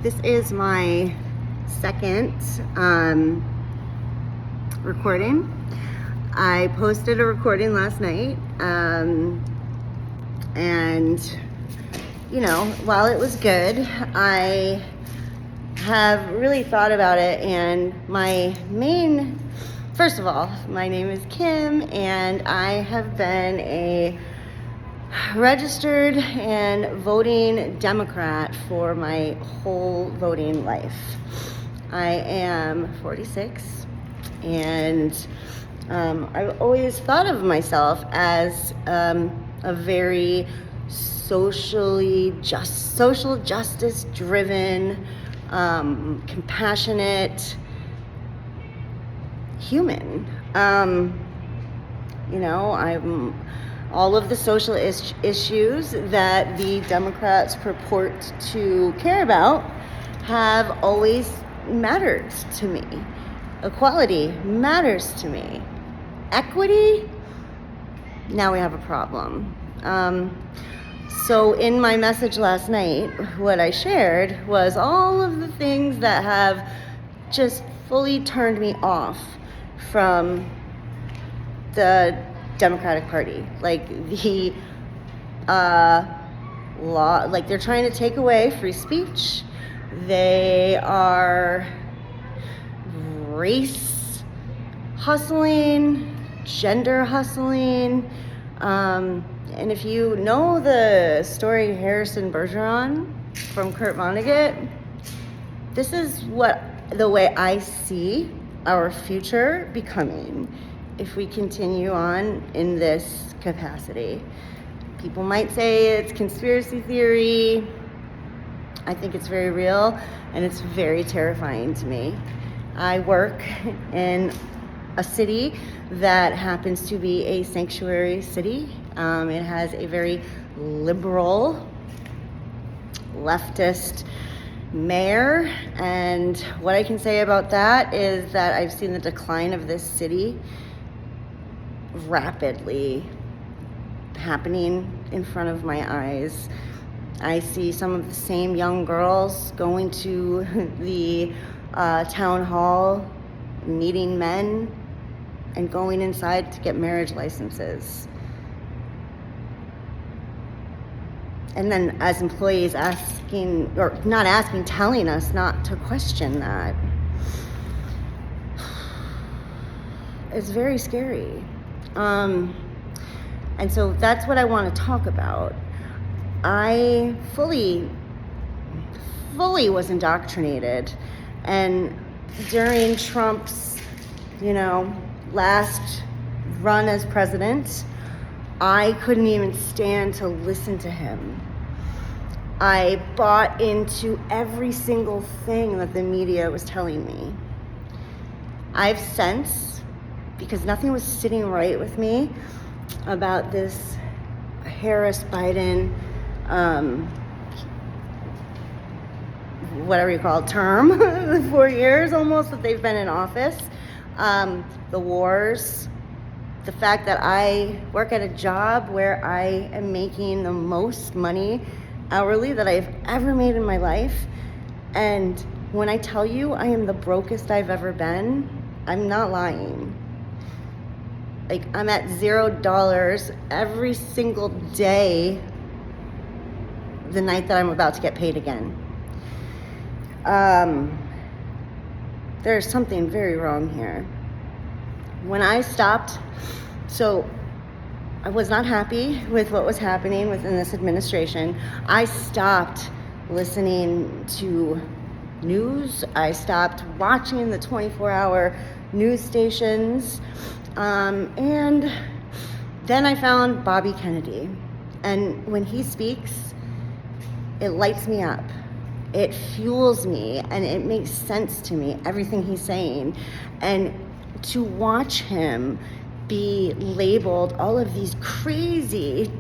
This is my second recording. I posted a recording last night, and you know, while it was good, I have really thought about it, and first of all, my name is Kim, and I have been a registered and voting Democrat for my whole voting life. I am 46, and I've always thought of myself as a very social justice driven, compassionate human. I'm all of the social issues that the Democrats purport to care about have always mattered to me. Equality matters to me. Equity, now we have a problem. So in my message last night, what I shared was all of the things that have just fully turned me off from the Democratic Party, like the law, like they're trying to take away free speech. They are race hustling, gender hustling, and if you know the story Harrison Bergeron from Kurt Vonnegut, this is the way I see our future becoming if we continue on in this capacity. People might say it's conspiracy theory. I think it's very real, and it's very terrifying to me. I work in a city that happens to be a sanctuary city. It has a very liberal, leftist mayor, and what I can say about that is that I've seen the decline of this city rapidly happening in front of my eyes. I see some of the same young girls going to the town hall, meeting men, and going inside to get marriage licenses. And then as employees telling us not to question that. It's very scary. And so that's what I want to talk about. I fully was indoctrinated, and during Trump's, last run as president, I couldn't even stand to listen to him. I bought into every single thing that the media was telling me. I've since, because nothing was sitting right with me about this Harris-Biden, whatever you call it, term, 4 years almost that they've been in office, the wars, the fact that I work at a job where I am making the most money hourly that I've ever made in my life. And when I tell you I am the brokest I've ever been, I'm not lying. Like, I'm at $0 every single day the night that I'm about to get paid again. There's something very wrong here. When I stopped, so I was not happy with what was happening within this administration. I stopped listening to news. I stopped watching the 24-hour news stations. And then I found Bobby Kennedy. And when he speaks, it lights me up. It fuels me, and it makes sense to me, everything he's saying. And to watch him be labeled all of these crazy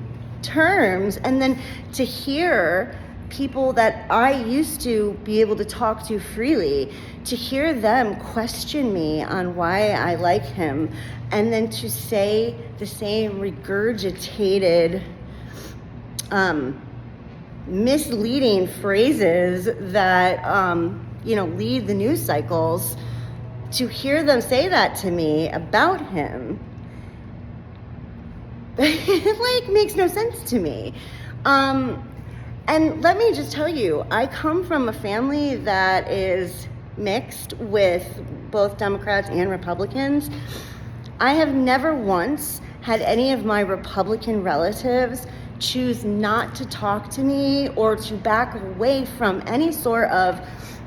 terms, and then to hear people that I used to be able to talk to freely, to hear them question me on why I like him, and then to say the same regurgitated misleading phrases that, lead the news cycles, to hear them say that to me about him, it makes no sense to me. And let me just tell you, I come from a family that is mixed with both Democrats and Republicans. I have never once had any of my Republican relatives choose not to talk to me or to back away from any sort of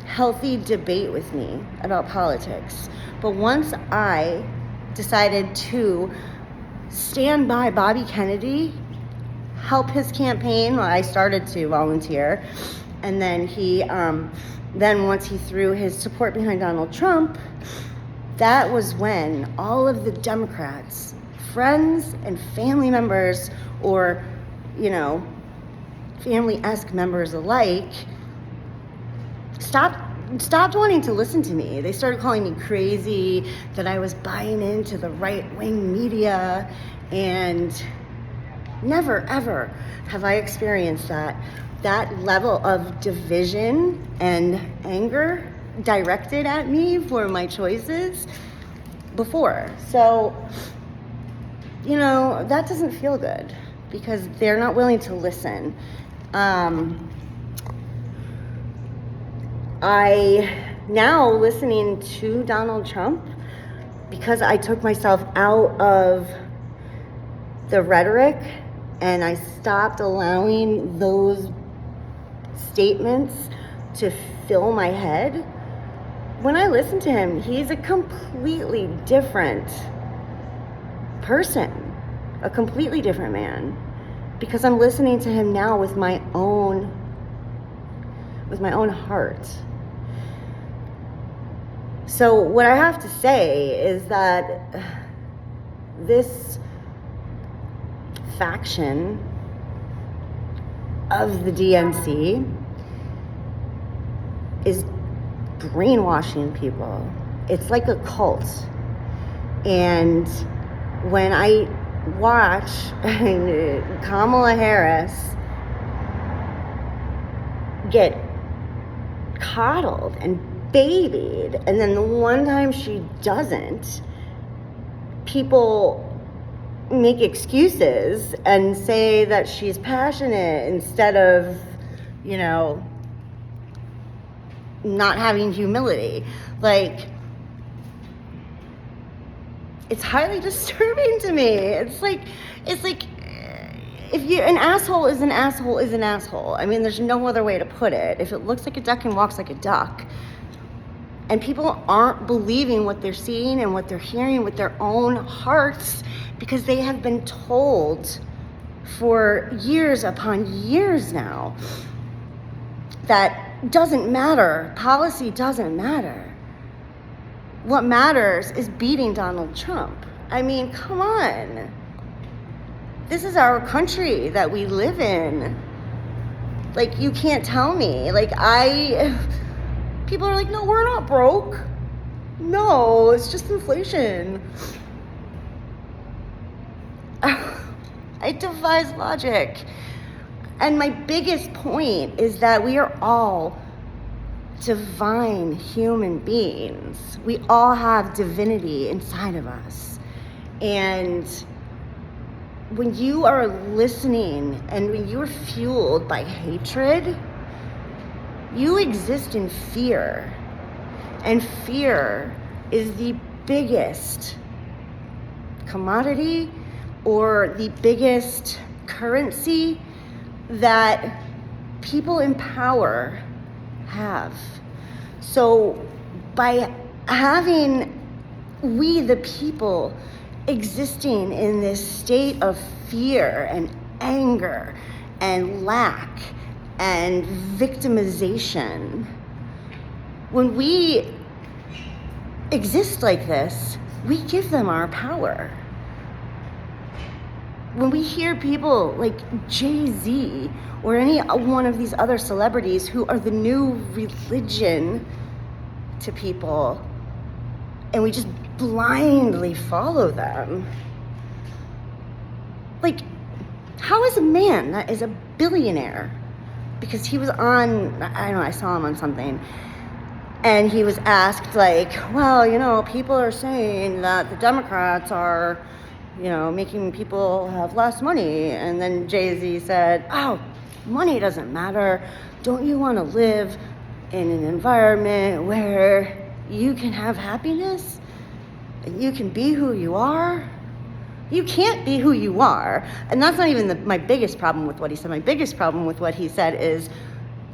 healthy debate with me about politics. But once I decided to stand by Bobby Kennedy, help his campaign, I started to volunteer, and then once he threw his support behind Donald Trump, that was when all of the Democrats, friends and family members, or family-esque members alike, stopped wanting to listen to me. They started calling me crazy, that I was buying into the right-wing media, and never, ever have I experienced that level of division and anger directed at me for my choices before. So, that doesn't feel good, because they're not willing to listen. Now listening to Donald Trump, because I took myself out of the rhetoric and I stopped allowing those statements to fill my head. When I listen to him, he's a completely different person, a completely different man, because I'm listening to him now with my own heart. So what I have to say is that this faction of the DNC is brainwashing people. It's like a cult. And when I watch Kamala Harris get coddled and babied, and then the one time she doesn't, people make excuses and say that she's passionate instead of, not having humility. It's highly disturbing to me. It's like if an asshole is an asshole is an asshole. I mean, there's no other way to put it. If it looks like a duck and walks like a duck, and people aren't believing what they're seeing and what they're hearing with their own hearts, because they have been told for years upon years now that doesn't matter. Policy doesn't matter. What matters is beating Donald Trump. I mean, come on. This is our country that we live in. You can't tell me. People are like, no, we're not broke. No, it's just inflation. It defies logic. And my biggest point is that we are all divine human beings. We all have divinity inside of us. And when you are listening and when you're fueled by hatred, you exist in fear. And fear is the biggest commodity or the biggest currency that people in power have. So by having we the people existing in this state of fear and anger and lack and victimization, when we exist like this, we give them our power. When we hear people like Jay-Z or any one of these other celebrities who are the new religion to people, and we just blindly follow them, how is a man that is a billionaire because he was on, I don't know, I saw him on something, and he was asked, like, well, you know, people are saying that the Democrats are, you know, making people have less money. And then Jay-Z said, oh, money doesn't matter. Don't you want to live in an environment where you can have happiness? You can be who you are? You can't be who you are. And that's not even my biggest problem with what he said. My biggest problem with what he said is,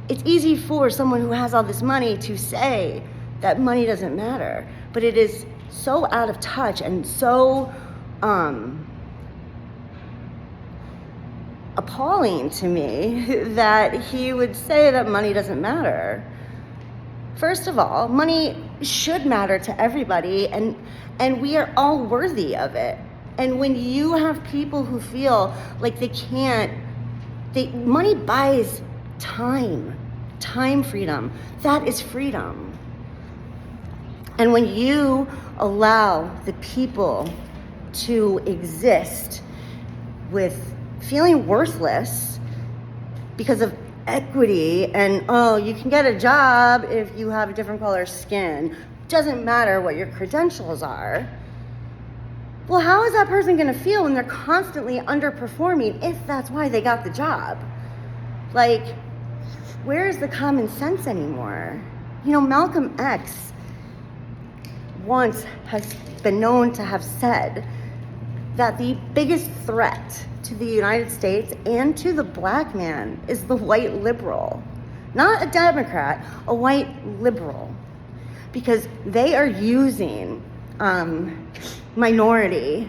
it's easy for someone who has all this money to say that money doesn't matter, but it is so out of touch and so appalling to me that he would say that money doesn't matter. First of all, money should matter to everybody, and we are all worthy of it. And when you have people who feel like money buys time freedom. That is freedom. And when you allow the people to exist with feeling worthless because of equity and, oh, you can get a job if you have a different color skin, doesn't matter what your credentials are, well, how is that person going to feel when they're constantly underperforming if that's why they got the job? Like, where is the common sense anymore? You know, Malcolm X once has been known to have said that the biggest threat to the United States and to the black man is the white liberal. Not a Democrat, a white liberal. Because they are using minority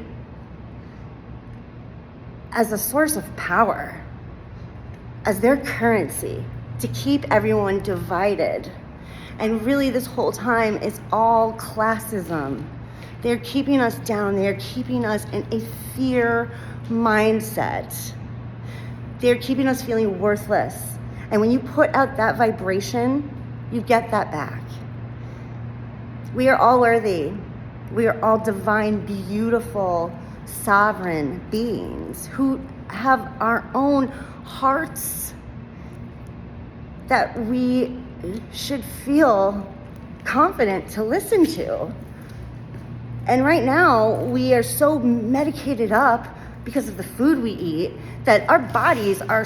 as a source of power, as their currency, to keep everyone divided. And really this whole time it's all classism. They're keeping us down. They're keeping us in a fear mindset. They're keeping us feeling worthless. And when you put out that vibration, you get that back. We are all worthy. We are all divine, beautiful, sovereign beings who have our own hearts that we should feel confident to listen to. And right now, we are so medicated up because of the food we eat that our bodies are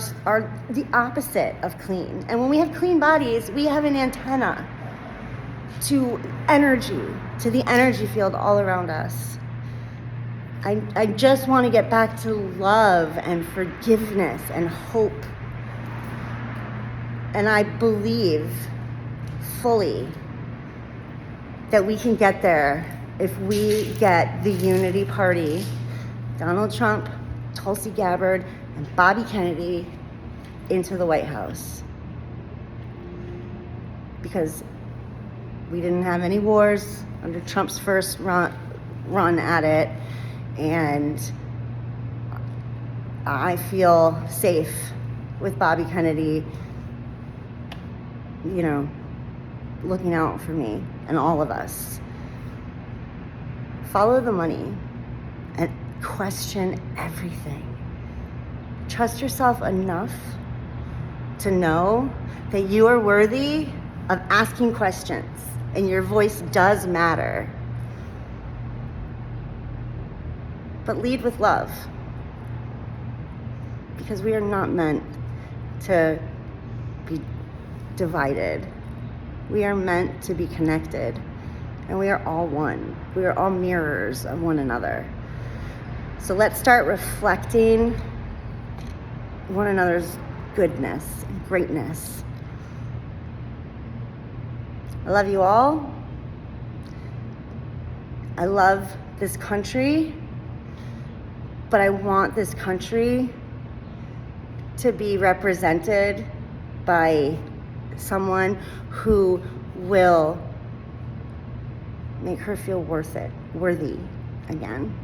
the opposite of clean. And when we have clean bodies, we have an antenna to energy, to the energy field all around us. I just want to get back to love and forgiveness and hope. And I believe fully that we can get there if we get the Unity Party, Donald Trump, Tulsi Gabbard, and Bobby Kennedy into the White House. Because we didn't have any wars under Trump's first run at it, and I feel safe with Bobby Kennedy, you know, looking out for me and all of us. Follow the money and question everything. Trust yourself enough to know that you are worthy of asking questions and your voice does matter. But lead with love, because we are not meant to be divided. We are meant to be connected, and we are all one. We are all mirrors of one another. So let's start reflecting one another's goodness and greatness. I love you all. I love this country, but I want this country to be represented by someone who will make her feel worthy again.